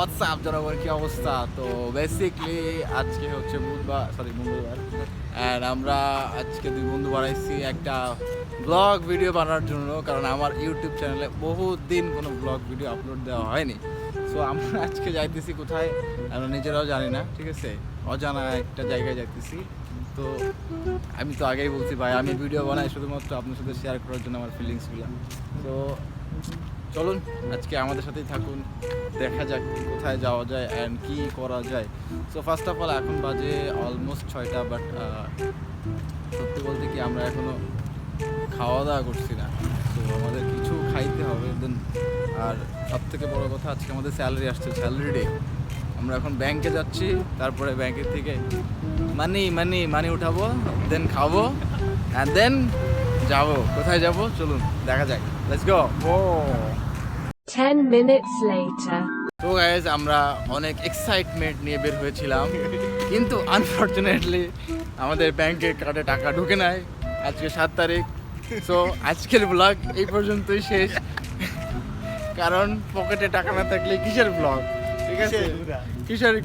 WhatsApp জনগণ কি অবস্থা? তো বেসিকলি আজকে হচ্ছে মঙ্গলবার অ্যান্ড আমরা আজকে দুই বন্ধু বানাইছি একটা ব্লগ ভিডিও বানানোর জন্য, কারণ আমার ইউটিউব চ্যানেলে বহুত দিন কোনো ব্লগ ভিডিও আপলোড দেওয়া হয়নি। সো আমরা আজকে যাইতেছি কোথায় আমরা নিজেরাও জানি না, ঠিক আছে, অজানা একটা জায়গায় যাইতেছি। তো আমি তো আগেই বলছি ভাই, আমি ভিডিও বানাই শুধুমাত্র আপনার সাথে শেয়ার করার জন্য আমার ফিলিংসগুলো। তো চলুন আজকে আমাদের সাথেই থাকুন, দেখা যাক কোথায় যাওয়া যায় অ্যান্ড কী করা যায়। সো ফার্স্ট অফ অল এখন বাজে অলমোস্ট 6টা, বাট সত্যি বলতে কি আমরা এখনও খাওয়া দাওয়া করছি না। তো আমাদের কিছু খাইতে হবে দেন। আর সব থেকে বড়ো কথা, আজকে আমাদের স্যালারি আসছে, স্যালারি ডে। আমরা এখন ব্যাংকে যাচ্ছি, তারপরে ব্যাংকের থেকে মানি উঠাবো, দেন খাবো অ্যান্ড দেন যাবো। কোথায় যাব চলুন দেখা যাক, লেটস গো। 10 minutes later. তো গাইজ আমরা অনেক এক্সাইটমেন্ট নিয়ে বের হয়েছিলাম, কিন্তু আনফর্চুনেটলি আমাদের ব্যাংকের কার্ডে টাকা ঢুকে নাই। আজকে 7 তারিখ। সো আজকের ব্লগ এই পর্যন্তই শেষ, কারণ পকেটে টাকা না থাকলে কিসের ব্লগ, ঠিক আছে, কিসের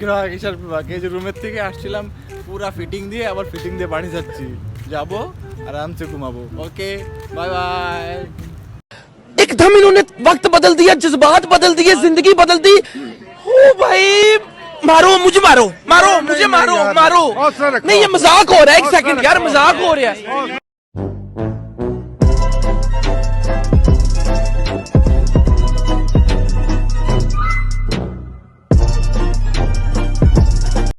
ব্লগ। এই যে রুমের থেকে আসছিলাম পুরা ফিটিং দিয়ে, আবার ফিটিং দিয়ে বাড়ি যাচ্ছি, যাবো আরামসে ঘুমাবো। ওকে, बाय बाय। एकदम इन्होंने वक्त बदल दिया, जज्बात बदल दिए, जिंदगी बदल दी। ओ भाई मारो मुझे, मारो मुझे, मारो नहीं, ये मजाक हो रहा है। एक सेकंड यार, मजाक हो रहा है।